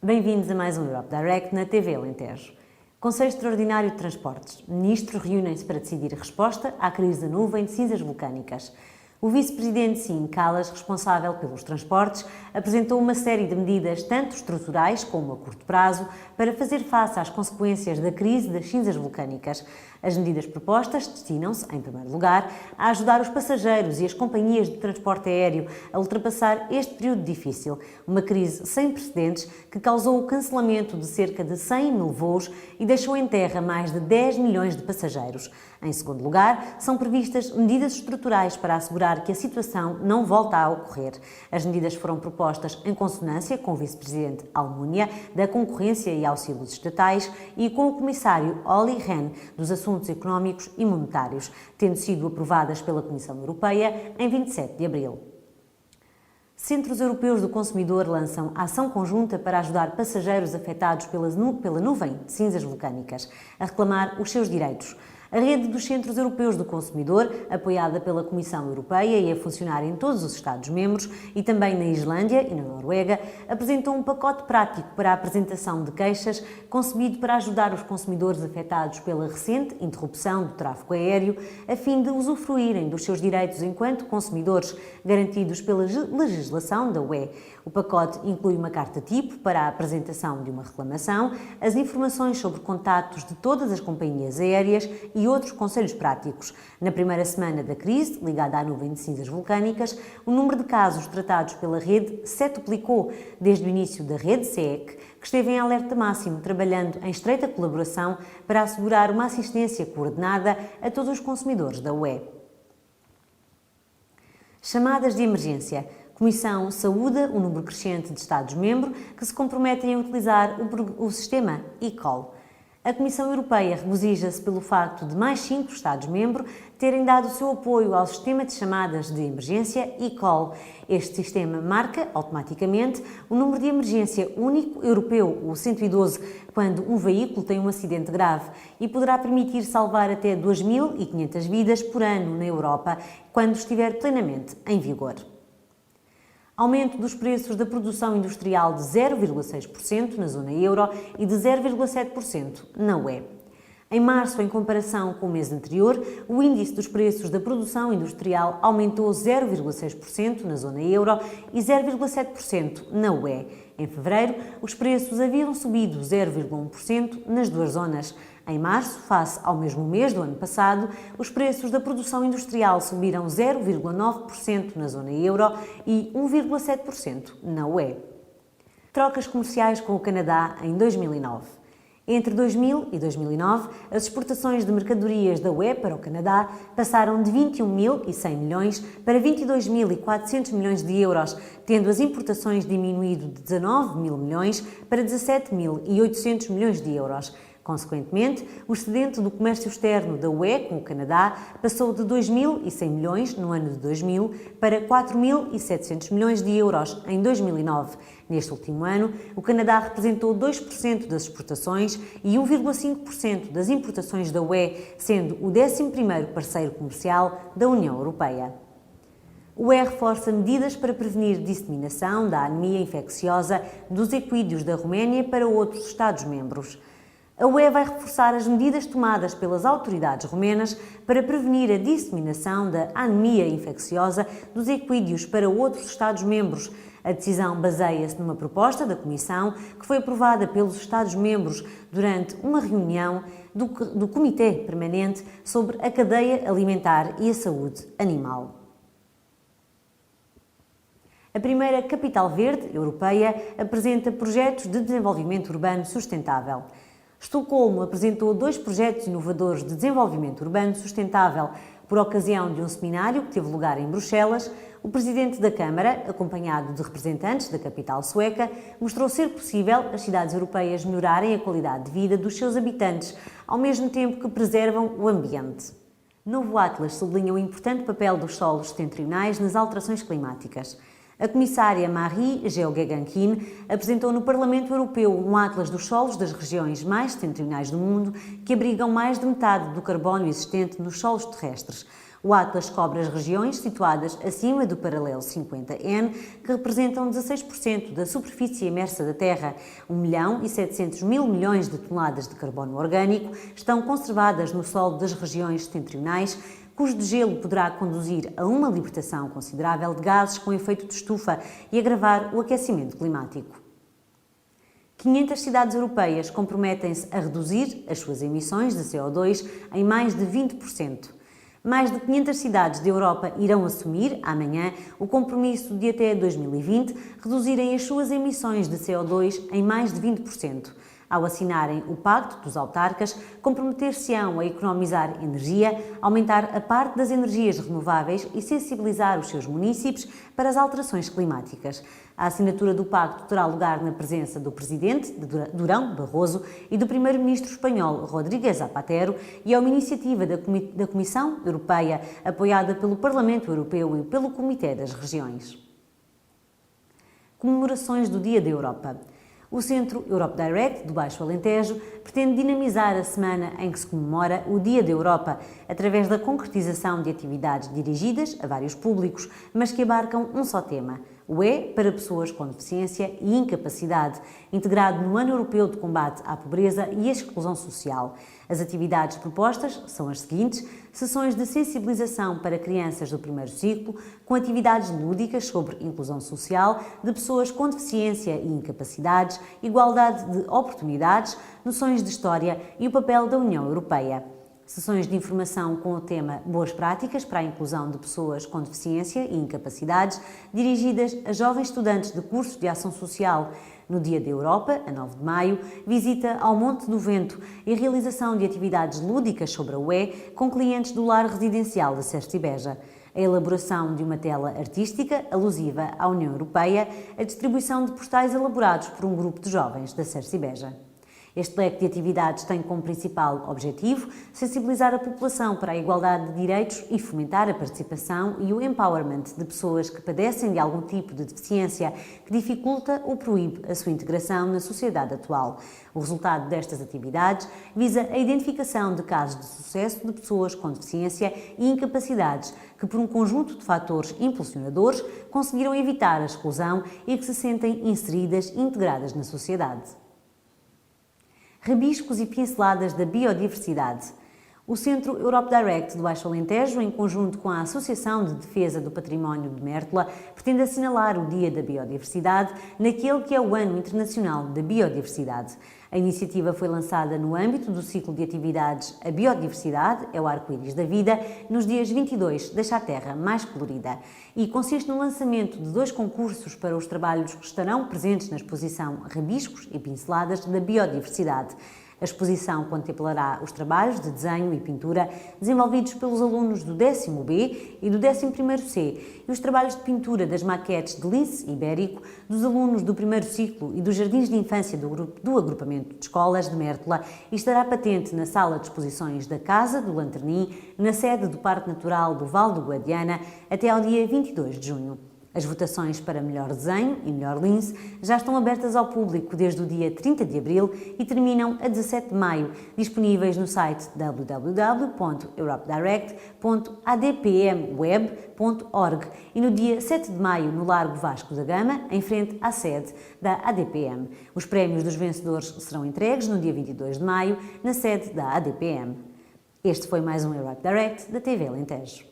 Bem-vindos a mais um Europe Direct na TV Alentejo. Conselho Extraordinário de Transportes. Ministros reúnem-se para decidir a resposta à crise da nuvem de cinzas vulcânicas. O vice-presidente Siim Kallas, responsável pelos transportes, apresentou uma série de medidas, tanto estruturais como a curto prazo, para fazer face às consequências da crise das cinzas vulcânicas. As medidas propostas destinam-se, em primeiro lugar, a ajudar os passageiros e as companhias de transporte aéreo a ultrapassar este período difícil, uma crise sem precedentes que causou o cancelamento de cerca de 100 mil voos e deixou em terra mais de 10 milhões de passageiros. Em segundo lugar, são previstas medidas estruturais para assegurar que a situação não volta a ocorrer. As medidas foram propostas em consonância com o vice-presidente Almunia, da Concorrência e Auxílios Estatais, e com o comissário Olli Rehn, dos Assuntos Económicos e Monetários, tendo sido aprovadas pela Comissão Europeia em 27 de abril. Centros Europeus do Consumidor lançam ação conjunta para ajudar passageiros afetados pela nuvem de cinzas vulcânicas a reclamar os seus direitos. A rede dos Centros Europeus do Consumidor, apoiada pela Comissão Europeia e a funcionar em todos os Estados-membros e também na Islândia e na Noruega, apresentou um pacote prático para a apresentação de queixas concebido para ajudar os consumidores afetados pela recente interrupção do tráfego aéreo, a fim de usufruírem dos seus direitos enquanto consumidores garantidos pela legislação da UE. O pacote inclui uma carta-tipo para a apresentação de uma reclamação, as informações sobre contactos de todas as companhias aéreas e outros conselhos práticos. Na primeira semana da crise, ligada à nuvem de cinzas vulcânicas, o número de casos tratados pela rede setuplicou desde o início da rede SEEC, que esteve em alerta máximo, trabalhando em estreita colaboração para assegurar uma assistência coordenada a todos os consumidores da UE. Chamadas de emergência. A Comissão saúda o número crescente de Estados-membros que se comprometem a utilizar o sistema eCall. A Comissão Europeia regozija-se pelo facto de mais 5 Estados-membros terem dado o seu apoio ao sistema de chamadas de emergência eCall. Este sistema marca, automaticamente, o número de emergência único europeu, o 112, quando um veículo tem um acidente grave, e poderá permitir salvar até 2.500 vidas por ano na Europa, quando estiver plenamente em vigor. Aumento dos preços da produção industrial de 0,6% na zona euro e de 0,7% na UE. Em março, em comparação com o mês anterior, o índice dos preços da produção industrial aumentou 0,6% na zona euro e 0,7% na UE. Em fevereiro, os preços haviam subido 0,1% nas duas zonas. Em março, face ao mesmo mês do ano passado, os preços da produção industrial subiram 0,9% na zona euro e 1,7% na UE. Trocas comerciais com o Canadá em 2009. Entre 2000 e 2009, as exportações de mercadorias da UE para o Canadá passaram de 21.100 milhões para 22.400 milhões de euros, tendo as importações diminuído de 19 mil milhões para 17.800 milhões de euros. Consequentemente, o excedente do comércio externo da UE com o Canadá passou de 2.100 milhões no ano de 2000 para 4.700 milhões de euros em 2009. Neste último ano, o Canadá representou 2% das exportações e 1,5% das importações da UE, sendo o 11º parceiro comercial da União Europeia. O UE reforça medidas para prevenir disseminação da anemia infecciosa dos equídeos da Roménia para outros Estados-membros. A UE vai reforçar as medidas tomadas pelas autoridades romenas para prevenir a disseminação da anemia infecciosa dos equídeos para outros Estados-membros. A decisão baseia-se numa proposta da Comissão que foi aprovada pelos Estados-membros durante uma reunião do Comitê Permanente sobre a Cadeia Alimentar e a Saúde Animal. A primeira capital verde europeia apresenta projetos de desenvolvimento urbano sustentável. Estocolmo apresentou 2 projetos inovadores de desenvolvimento urbano sustentável. Por ocasião de um seminário que teve lugar em Bruxelas, o presidente da Câmara, acompanhado de representantes da capital sueca, mostrou ser possível as cidades europeias melhorarem a qualidade de vida dos seus habitantes, ao mesmo tempo que preservam o ambiente. Novo Atlas sublinha o importante papel dos solos setentrionais nas alterações climáticas. A comissária Marie Geoghegan-Quinn apresentou no Parlamento Europeu um atlas dos solos das regiões mais setentrionais do mundo que abrigam mais de metade do carbono existente nos solos terrestres. O Atlas cobre as regiões situadas acima do paralelo 50N, que representam 16% da superfície imersa da Terra. 1.700.000 milhões de toneladas de carbono orgânico estão conservadas no solo das regiões setentrionais, cujo degelo poderá conduzir a uma libertação considerável de gases com efeito de estufa e agravar o aquecimento climático. 500 cidades europeias comprometem-se a reduzir as suas emissões de CO2 em mais de 20%. Mais de 500 cidades da Europa irão assumir, amanhã, o compromisso de até 2020 reduzirem as suas emissões de CO2 em mais de 20%. Ao assinarem o Pacto dos Autarcas, comprometer-se-ão a economizar energia, aumentar a parte das energias renováveis e sensibilizar os seus municípios para as alterações climáticas. A assinatura do Pacto terá lugar na presença do Presidente, Durão Barroso, e do Primeiro-Ministro espanhol, Rodríguez Zapatero, e é uma iniciativa da Comissão Europeia, apoiada pelo Parlamento Europeu e pelo Comitê das Regiões. Comemorações do Dia da Europa. O Centro Europe Direct, do Baixo Alentejo, pretende dinamizar a semana em que se comemora o Dia da Europa, através da concretização de atividades dirigidas a vários públicos, mas que abarcam um só tema: o E para pessoas com deficiência e incapacidade, integrado no Ano Europeu de Combate à Pobreza e à Exclusão Social. As atividades propostas são as seguintes: sessões de sensibilização para crianças do primeiro ciclo, com atividades lúdicas sobre inclusão social de pessoas com deficiência e incapacidades, igualdade de oportunidades, noções de história e o papel da União Europeia. Sessões de informação com o tema Boas Práticas para a Inclusão de Pessoas com Deficiência e Incapacidades, dirigidas a jovens estudantes de cursos de Ação Social. No Dia da Europa, a 9 de maio, visita ao Monte do Vento e realização de atividades lúdicas sobre a UE com clientes do lar residencial de Cerci-Beja. A elaboração de uma tela artística alusiva à União Europeia, a distribuição de postais elaborados por um grupo de jovens da Cerci-Beja. Este leque de atividades tem como principal objetivo sensibilizar a população para a igualdade de direitos e fomentar a participação e o empowerment de pessoas que padecem de algum tipo de deficiência que dificulta ou proíbe a sua integração na sociedade atual. O resultado destas atividades visa a identificação de casos de sucesso de pessoas com deficiência e incapacidades que, por um conjunto de fatores impulsionadores, conseguiram evitar a exclusão e que se sentem inseridas e integradas na sociedade. Rabiscos e pinceladas da biodiversidade. O Centro Europe Direct do Baixo Alentejo, em conjunto com a Associação de Defesa do Património de Mértola, pretende assinalar o Dia da Biodiversidade naquele que é o Ano Internacional da Biodiversidade. A iniciativa foi lançada no âmbito do ciclo de atividades A Biodiversidade é o Arco-Íris da Vida, nos dias 22, Deixa a Terra Mais Colorida, e consiste no lançamento de 2 concursos para os trabalhos que estarão presentes na exposição Rabiscos e Pinceladas da Biodiversidade. A exposição contemplará os trabalhos de desenho e pintura desenvolvidos pelos alunos do 10º B e do 11º C e os trabalhos de pintura das maquetes de lince ibérico dos alunos do primeiro ciclo e dos jardins de infância do agrupamento de escolas de Mértola e estará patente na sala de exposições da Casa do Lanternim, na sede do Parque Natural do Vale do Guadiana, até ao dia 22 de junho. As votações para melhor desenho e melhor lince já estão abertas ao público desde o dia 30 de abril e terminam a 17 de maio, disponíveis no site www.europedirect.adpmweb.org e no dia 7 de maio no Largo Vasco da Gama, em frente à sede da ADPM. Os prémios dos vencedores serão entregues no dia 22 de maio, na sede da ADPM. Este foi mais um Europe Direct da TV Alentejo.